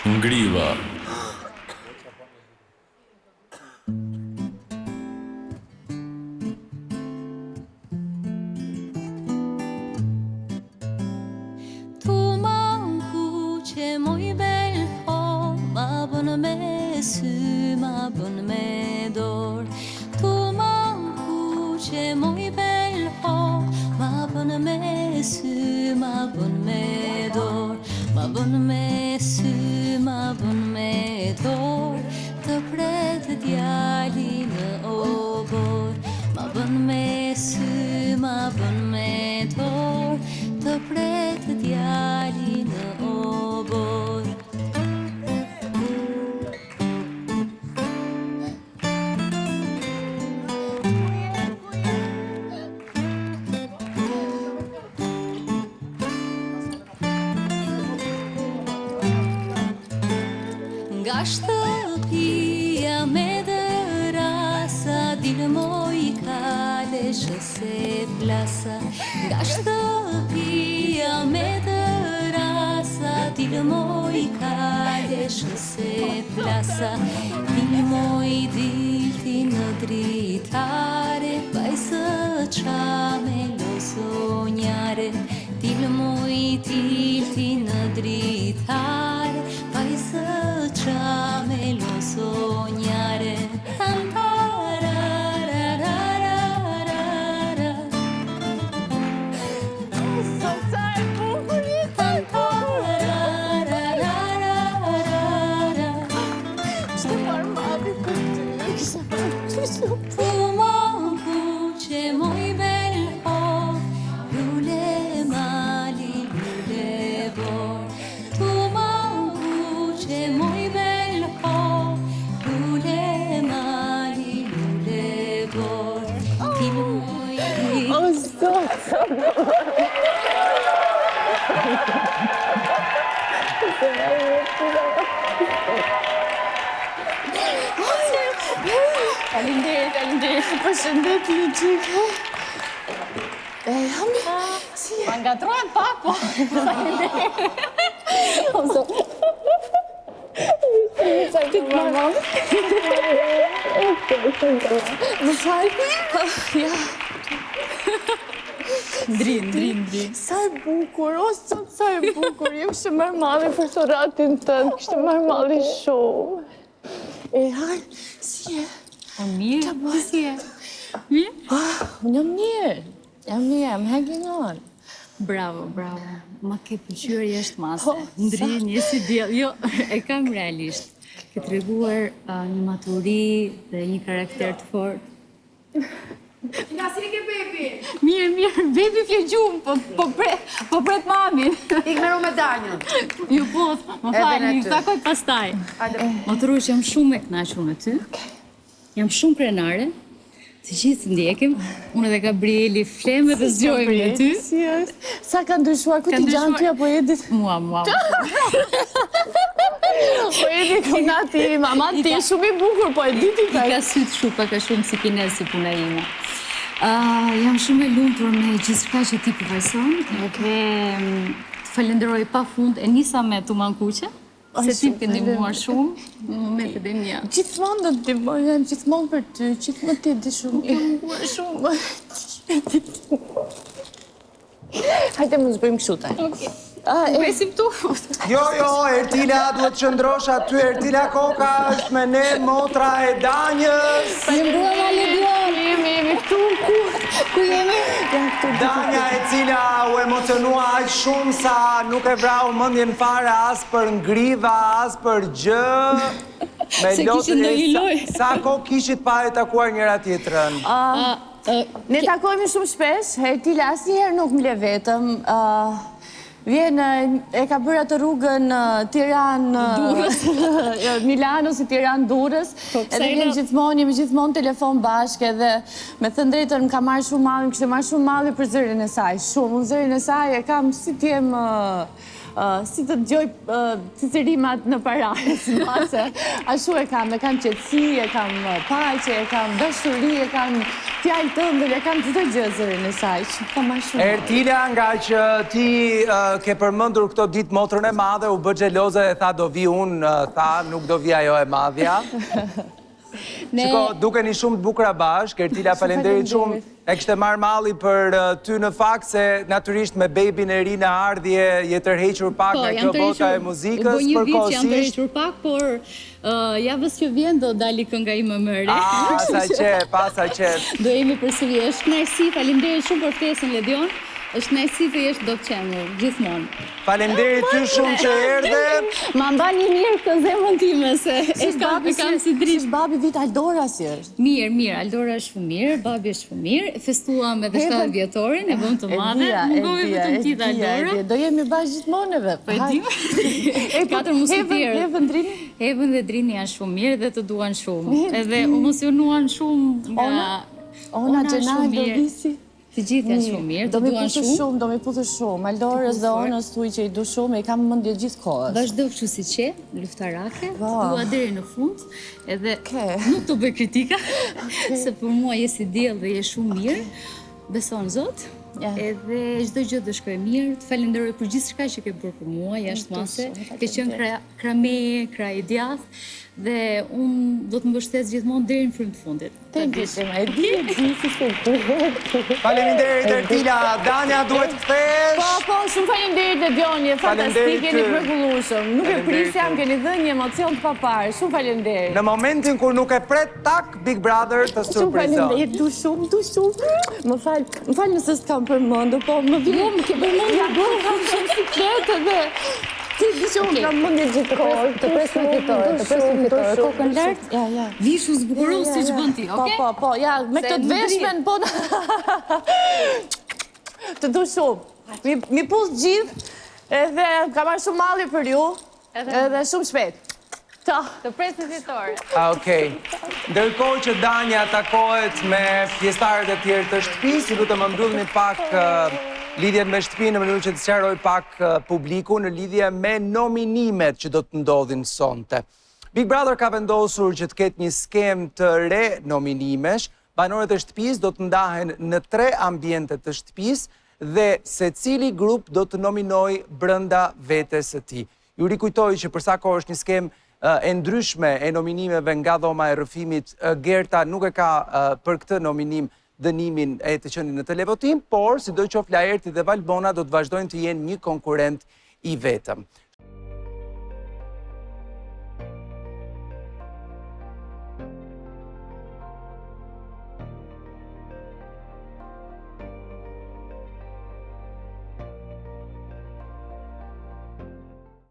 Ngriva. Tu manku që moj bel ho, ma bën me sy, ma bën me dor. Tu manku që moj bel ho, ma bën me sy, ma bën me dor. Ma bën me sy, ma bën me dor, të pret djali në obor. Ma bën me sy, ma bën me dor, të pret djali në obor. Nga shtëpia me dërasa, dilë moj kaleshë se plasa. Nga shtëpia me dërasa, dilë moj kaleshë se plasa. Dilë moj dilti në dritare, bajsë qa me losonjare. Dilë moj dilti në dritare, bajsë qa me lo sognare. Tu manku që moj bel ho, lule mali, lule bor. Tu manku që moj bel ho, lule mali, lule bor. Ti moj O, Faleminderit. Përshëndet, Luçik. Hami, si e? Ma ngatrohet pak, po. Ti të mama. Më falë? Ja. Ndrin. Sa e bukur, o sot sa e bukur. Jem kështë marrë malli për soratin tënë, kështë marrë malli shumë. Hajë, si e? Po mirë, ti si e? Mirë? Unë jam mirë, I'm hanging on. Bravo. Ma ke pëlqyer jeshtë mase. Ndrin, jesi djell. Jo, e kam realisht. Ke treguar një maturi dhe një karakter të fortë. Nga si ke bebi? Mirë, bebi fje gjumë, po pret mamin. Ik me ru me Danjën. Ju poth, më falë, një takoj pastaj. Maturush, jam shumë e kënaqur me ty. Jam shumë krenare. Të gjithë ndjekim, unë dhe Gabrieli fleme dhe zgjojmë me ty. Si është? Sa ka ndryshuar, ku ti gjanë ty apo Edit? Mua. Po Edit, këna ti, mama ti, shumë i bukur, po Editi I ka sytë shumë, pa ka shumë si kines si puna ime. Jam shumë e lumtur me gjithçka që ti përfaqëson. Dhe të falenderoj pa fund, e nisa me Tuman Kuqe, se ti ke ndihmuar shumë në momentet e mia. Gjithmonë do të ndihmoj, jam gjithmonë për ty, gjithmonë ti e di shumë. Shumë. Hajde mos bëjmë kështu tani. Okej. Besim tu. Jo, Ertila, duhet të qëndrosh aty. Ertila Koka është me ne, motra e Danjës. Jemi këtu, ku jemi? Danja e cila u emocionua aq shumë sa nuk e vrau mendjen fare as për ngriva, as për gjë. Se kishit ndonjë lojë. Sa kohë kishit pa e takuar njëra tjetrën? Ne takojmë shumë shpesh, Ertila asnjëherë nuk më le vetëm. Vjen, e ka bërë atë rrugën Tiranë-Durrës, Milano si Tiranë-Durrës, edhe jemi gjithmonë telefon bashkë, edhe me thënë drejtën më ka marrë shumë malli, kështë marrë shumë malli për zërin e saj, shumë, unë zërin e saj e kam si t'jem si të dëgjoj cicerimat në parare, si mase, ashtu e kam qetësi, e kam paqe, e kam dashuri, e kam fjalë tëndër, e kam çdo gjë zërin e saj, që po më shumë. Ertila, nga që ti ke përmendur këto ditë motrën e madhe, u bë xheloze e tha do vi unë, tha nuk do vi ajo e madhja. Shiko, dukeni shumë të bukura bashkë, Ertila, faleminderit shumë. E kishte marrë malli për ty në fakt se natyrisht me bebin e ri në ardhje je tërhequr pak nga kjo bota e muzikës, përkohësisht. Jam tërhequr pak, por javës që vjen do dali kënga ime më re. Sa qep. Do jemi përsëri. Është kënaqësi, faleminderit shumë për ftesën Ledion. Është kënaqësi të jesh dop qemur, gjithmonë. Faleminderit ty shumë që erdhe. Ma mbani mirë këtë zemrën time se e kam si dritë. Si babi vit Aldora si është? Mirë, Aldora është shumë mirë, babi është shumë mirë. Festuam edhe 7 vjetorin, e bëm të madhe. Mungohemi vetëm ti dhe Aldora. Do jemi bashkë gjithmonë edhe. Po e di. 4 musketirë. Evën Drini? Evën dhe Drini janë shumë mirë dhe të duan shumë. Edhe emocionuan shumë nga Ona Gjenaj do visi. Të gjithë janë shumë mirë, të duan shumë. Do me putë shumë. Aldorës dhe Onës tuaj që i du shumë, i kam mëndje gjithë kohës. Vazhdo kështu si që, luftarake, të dua deri në fund, edhe nuk të bëj kritika, se për mua je si diell dhe je shumë mirë, beson Zot, edhe çdo gjë do shkojë mirë, të falenderoj për gjithçka që ke bërë për mua, jashtë mase, ke qenë krameje, krah i djathtë, dhe unë do të mbështes gjithmonë deri në frymë të fundit. Faleminderit Ertila, Dania duhet kthesh. Po, shumë faleminderit Ledion, je fantastik, jeni mrekullueshëm. Nuk e prisja, më keni dhënë një emocion të paparë. Shumë faleminderit. Në momentin kur nuk e pret tak Big Brother të surprizon. Shumë faleminderit, du shumë. Më fal nëse s'kam përmendur, po më vjen më ke përmendur. Kam shumë sikletë dhe ti di shumë kam mendje gjithë kohë. Të presim fitore, kokën lart. Ja. Vishu zbukuros siç bën ti, okay? Po, ja, me këtë të veshmen, po. Të du shumë. Mi pus gjithë, edhe ka marrë shumë malli për ju, edhe shumë shpejt. Të presim fitore. Okej. Ndërkohë që Dania takohet me pjesëtarët e tjerë të shtëpisë, du të më mbyllni pak lidhjen me shtëpinë në mënyrë që të sqaroj pak publiku në lidhje me nominimet që do të ndodhin sonte. Big Brother ka vendosur që të ketë një skem të re nominimesh. Banorët e shtëpisë do të ndahen në 3 ambiente të shtëpisë dhe secili grup do të nominojë brenda vetes së tij. Ju rikujtoj që për sa kohë është një skem e ndryshme e nominimeve nga dhoma e rrëfimit, Gerta nuk e ka për këtë nominim dënimin e të qenë në televotim, por sidoqoftë Laerti dhe Valbona do të vazhdojnë të jenë një konkurrent i vetëm.